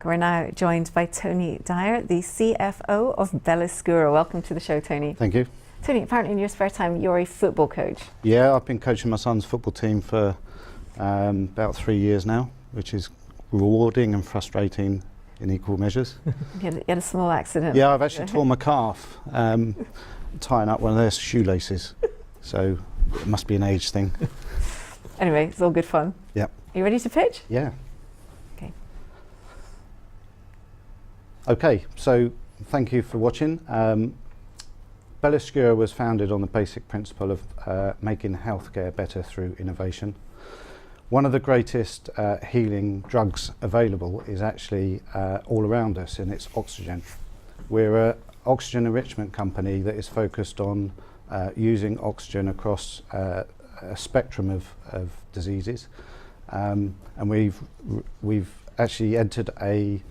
We're now joined by Tony Dyer, the CFO of Belluscura. Welcome to the show, Tony. Thank you. Tony, apparently in your spare time, you're a football coach. Yeah, I've been coaching my son's football team for about 3 years now, which is rewarding and frustrating in equal measures. You had a small accident. Yeah, I've actually torn my calf tying up one of their shoelaces. So it must be an age thing. Anyway, it's all good fun. Yep. Are you ready to pitch? Yeah. Okay. Okay, so thank you for watching. Belluscura was founded on the basic principle of making healthcare better through innovation. One of the greatest healing drugs available is actually all around us, and it's oxygen. We're an oxygen enrichment company that is focused on using oxygen across a spectrum of diseases, and we've actually entered a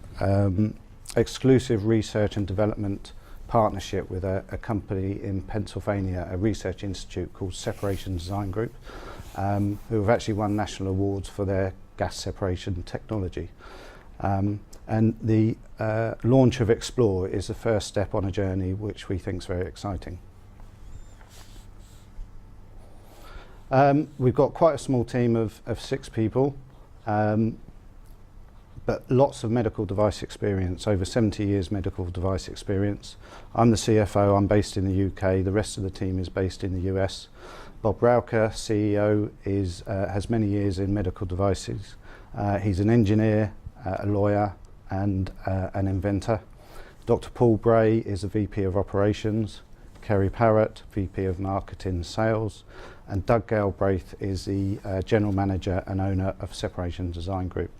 exclusive research and development partnership with a company in Pennsylvania, a research institute called Separation Design Group, who have actually won national awards for their gas separation technology. And the launch of Explore is the first step on a journey which we think is very exciting. We've got quite a small team of 6 people, but lots of medical device experience, over 70 years medical device experience. I'm the CFO, I'm based in the UK, the rest of the team is based in the US. Bob Rauker, CEO, has many years in medical devices. He's an engineer, a lawyer and an inventor. Dr. Paul Bray is the VP of Operations, Kerry Parrott, VP of Marketing and Sales, and Doug Galbraith is the General Manager and owner of Separation Design Group.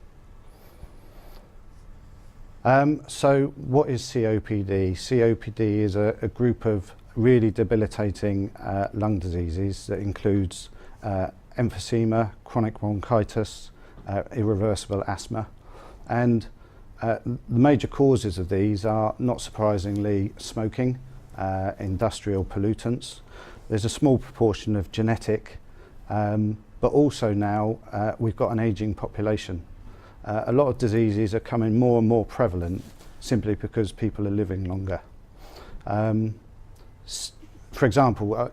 So what is COPD? COPD is a group of really debilitating lung diseases that includes emphysema, chronic bronchitis, irreversible asthma, and the major causes of these are, not surprisingly, smoking, industrial pollutants. There's a small proportion of genetic, but also now we've got an aging population. A lot of diseases are becoming more and more prevalent simply because people are living longer. For example,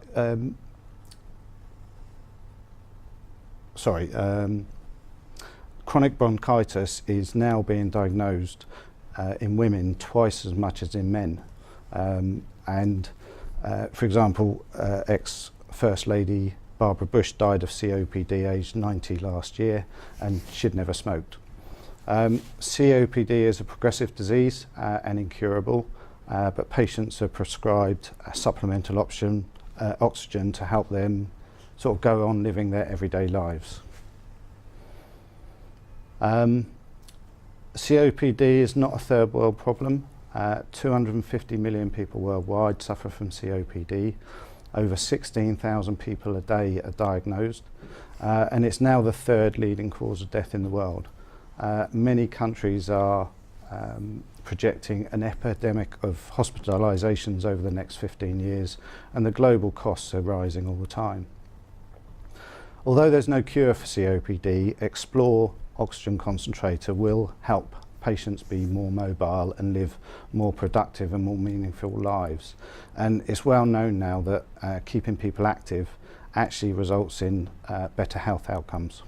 chronic bronchitis is now being diagnosed in women twice as much as in men. For example, ex-First Lady Barbara Bush died of COPD aged 90 last year, and she'd never smoked. COPD is a progressive disease and incurable, but patients are prescribed a supplemental option, oxygen, to help them sort of go on living their everyday lives. COPD is not a third world problem. 250 million people worldwide suffer from COPD. Over 16,000 people a day are diagnosed, and it's now the 3rd leading cause of death in the world. Many countries are projecting an epidemic of hospitalizations over the next 15 years, and the global costs are rising all the time. Although there's no cure for COPD, Explore Oxygen Concentrator will help patients be more mobile and live more productive and more meaningful lives. And it's well known now that keeping people active actually results in better health outcomes.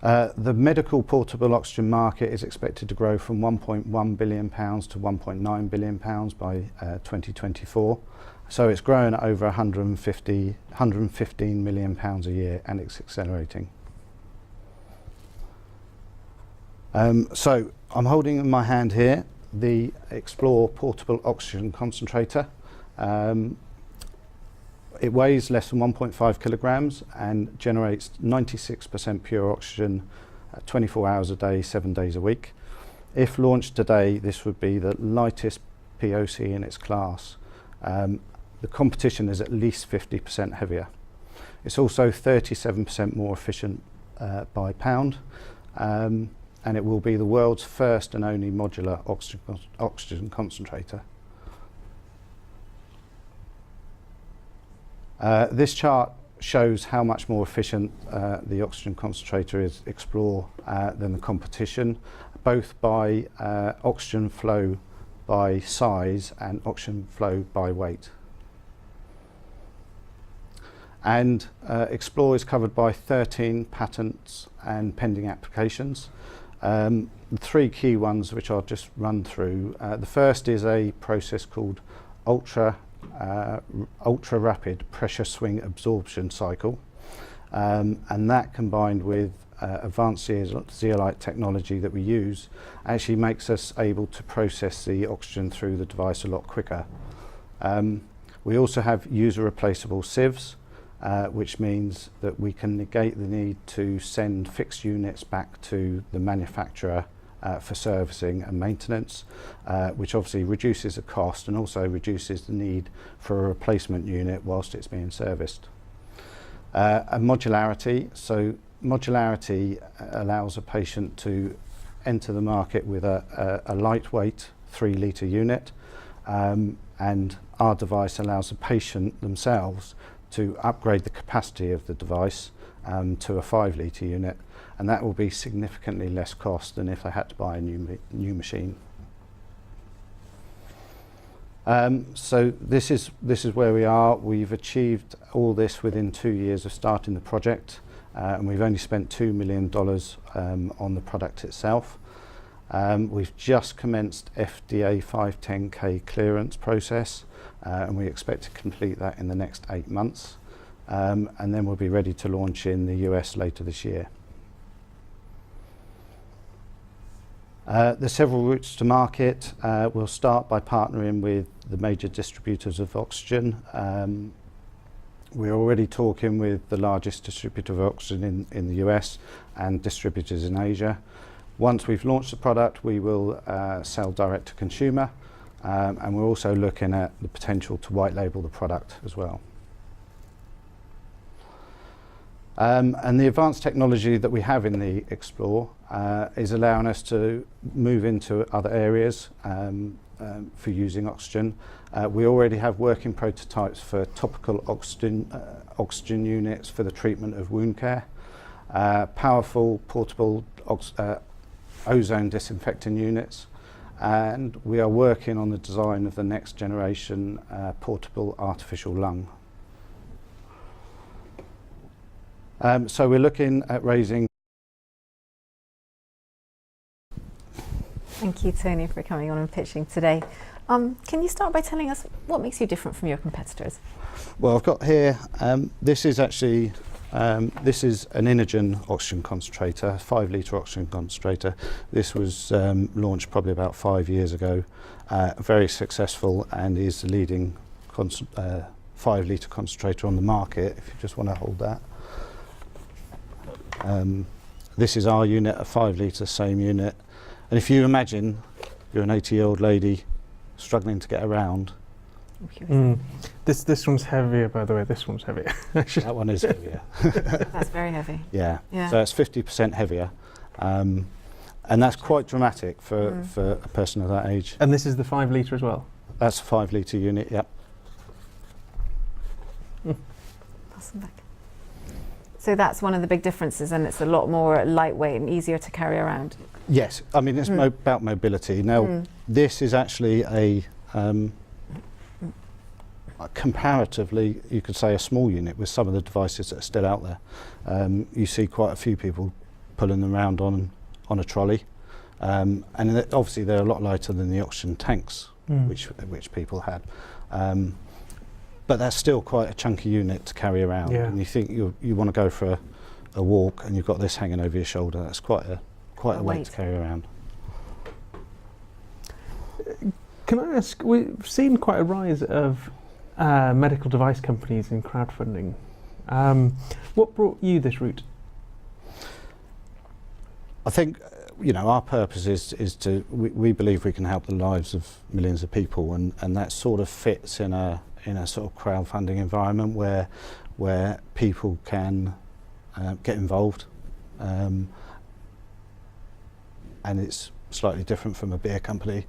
The medical portable oxygen market is expected to grow from £1.1 billion to £1.9 billion by 2024. So it's growing at over 115 million pounds a year, and it's accelerating. So I'm holding in my hand here the Explore portable oxygen concentrator. It weighs less than 1.5 kilograms and generates 96% pure oxygen 24 hours a day, 7 days a week. If launched today, this would be the lightest POC in its class. The competition is at least 50% heavier. It's also 37% more efficient by pound, and it will be the world's first and only modular oxygen concentrator. This chart shows how much more efficient the oxygen concentrator is Explore than the competition, both by oxygen flow by size and oxygen flow by weight. And Explore is covered by 13 patents and pending applications. The three key ones which I'll just run through. The first is a process called ultra rapid pressure swing absorption cycle, and that combined with advanced zeolite technology that we use actually makes us able to process the oxygen through the device a lot quicker. We also have user replaceable sieves, which means that we can negate the need to send fixed units back to the manufacturer for servicing and maintenance, which obviously reduces the cost and also reduces the need for a replacement unit whilst it's being serviced. And modularity. So modularity allows a patient to enter the market with a lightweight 3-litre unit, and our device allows the patient themselves to upgrade the capacity of the device to a 5-litre unit, and that will be significantly less cost than if they had to buy a new machine. So this is where we are. We've achieved all this within 2 years of starting the project, and we've only spent $2 million on the product itself. We've just commenced FDA 510K clearance process, and we expect to complete that in the next 8 months, and then we'll be ready to launch in the US later this year. There's several routes to market. We'll start by partnering with the major distributors of oxygen. We're already talking with the largest distributor of oxygen in the US and distributors in Asia. Once we've launched the product, we will sell direct to consumer, and we're also looking at the potential to white label the product as well. And the advanced technology that we have in the Explore is allowing us to move into other areas for using oxygen. We already have working prototypes for topical oxygen units for the treatment of wound care, powerful portable ozone disinfecting units, and we are working on the design of the next generation portable artificial lung. So we're looking at raising. Thank you, Tony, for coming on and pitching today. Can you start by telling us what makes you different from your competitors? Well, I've got here, this is actually, this is an Inogen oxygen concentrator, 5-litre oxygen concentrator. This was launched probably about 5 years ago, very successful, and is the leading 5-litre concentrator on the market, if you just want to hold that. This is our unit, a 5-litre, same unit. And if you imagine you're an 80-year-old lady struggling to get around. This one's heavier, by the way. This one's heavier. That one is heavier. That's very heavy. Yeah. So it's 50% heavier. And that's quite dramatic for a person of that age. And this is the 5-litre as well? That's a 5-litre unit, yep. Pass them back. So that's one of the big differences, and it's a lot more lightweight and easier to carry around. Yes, I mean it's about mobility. Now this is actually a comparatively, you could say, a small unit with some of the devices that are still out there. You see quite a few people pulling them around on a trolley, and obviously they're a lot lighter than the oxygen tanks which people had. But that's still quite a chunky unit to carry around. Yeah. And you think you want to go for a walk and you've got this hanging over your shoulder. That's quite a weight to carry around. Can I ask, we've seen quite a rise of medical device companies in crowdfunding. What brought you this route? I think our purpose is to, we believe we can help the lives of millions of people, and that sort of fits in a sort of crowdfunding environment where people can get involved, and it's slightly different from a beer company,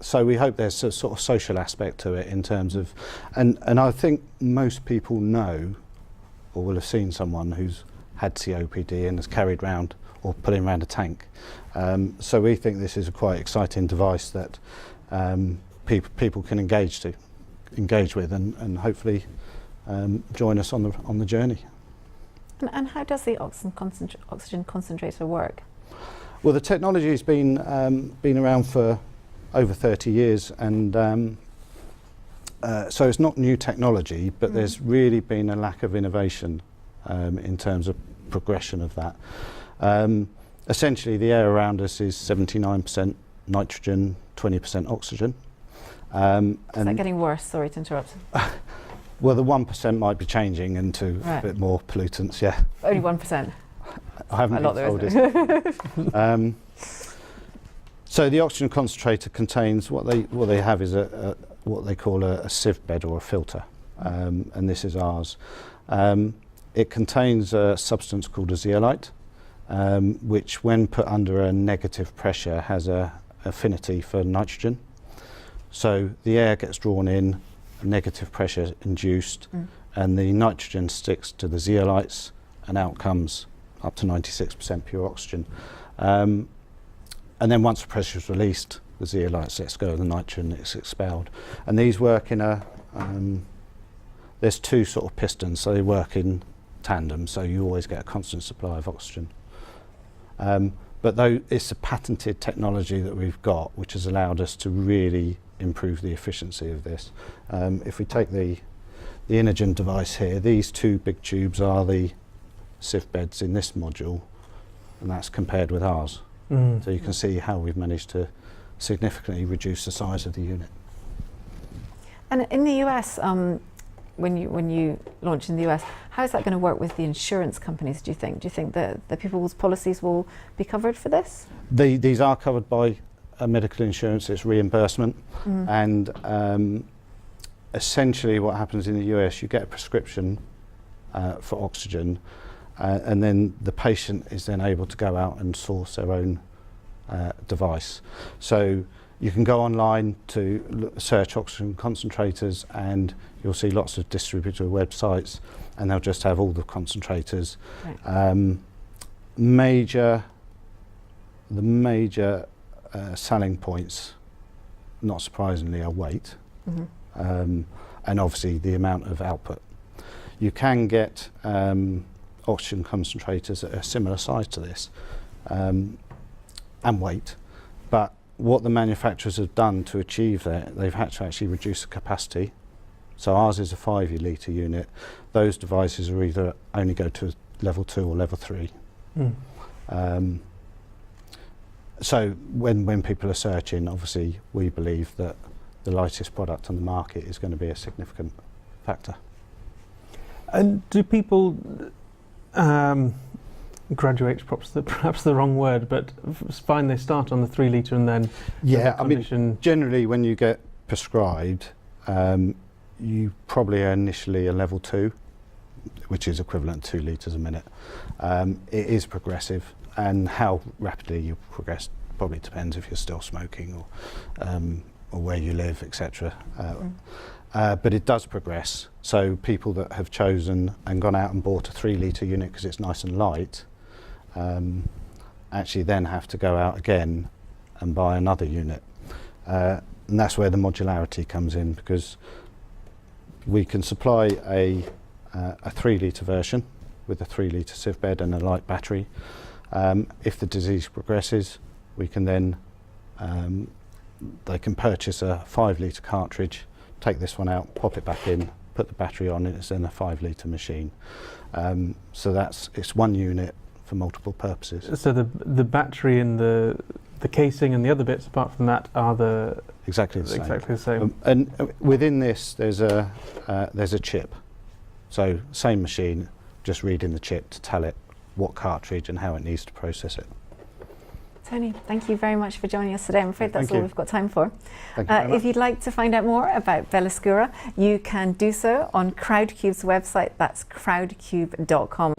So we hope there's a sort of social aspect to it in terms of, and I think most people know or will have seen someone who's had COPD and has carried around or put him around a tank. So we think this is a quite exciting device that people can engage with and hopefully join us on the journey. And how does the oxygen concentrator work? Well, the technology has been around for over 30 years, and so it's not new technology, but there's really been a lack of innovation in terms of progression of that. Essentially, the air around us is 79% nitrogen, 20% oxygen. Is that getting worse? Sorry to interrupt. Well, the 1% might be changing into a bit more pollutants, yeah. Only 1%. I haven't been told it. So the oxygen concentrator contains what they have is what they call a sieve bed or a filter, and this is ours. It contains a substance called a zeolite, which when put under a negative pressure has a affinity for nitrogen. So the air gets drawn in, negative pressure induced, and the nitrogen sticks to the zeolites, and out comes up to 96% pure oxygen. And then once the pressure is released, the zeolites lets go of the nitrogen, it's expelled. And these work in there's two sort of pistons, so they work in tandem, so you always get a constant supply of oxygen. But though it's a patented technology that we've got, which has allowed us to really improve the efficiency of this. If we take the Inogen device here, these two big tubes are the sieve beds in this module, and that's compared with ours. So you can see how we've managed to significantly reduce the size of the unit. And in the US, when you launch in the US, how is that going to work with the insurance companies, do you think? Do you think that the people's policies will be covered for this? These are covered by medical insurance, it's reimbursement. And essentially what happens in the US, you get a prescription for oxygen, and then the patient is then able to go out and source their own device. So you can go online to search oxygen concentrators, and you'll see lots of distributor websites, and they'll just have all the concentrators. Right. The major selling points, not surprisingly, are weight, and obviously the amount of output. You can get oxygen concentrators that are similar size to this, and weight, but what the manufacturers have done to achieve that, they've had to actually reduce the capacity. So ours is a 5 litre unit. Those devices are either only go to level 2 or level 3. So when people are searching, obviously we believe that the lightest product on the market is going to be a significant factor. And do people graduate, perhaps the wrong word, but find they start on the 3 litre and then I mean, generally when you get prescribed, you probably are initially a level 2, which is equivalent to 2 litres a minute. It is progressive, and how rapidly you progress probably depends if you're still smoking or where you live, etc. But it does progress. So people that have chosen and gone out and bought a 3 litre unit because it's nice and light, actually then have to go out again and buy another unit. And that's where the modularity comes in, because we can supply a 3 litre version with a 3 litre sieve bed and a light battery. If the disease progresses, we can then they can purchase a 5 litre cartridge, take this one out, pop it back in, put the battery on, and it's then a 5 litre machine. So it's one unit for multiple purposes. So the battery and the casing and the other bits apart from that are exactly the same. And within this there's a chip. So same machine, just reading the chip to tell it what cartridge and how it needs to process it. Tony, thank you very much for joining us today. I'm afraid that's all we've got time for. Thank you very much. If you'd like to find out more about Belluscura, you can do so on Crowdcube's website. That's crowdcube.com.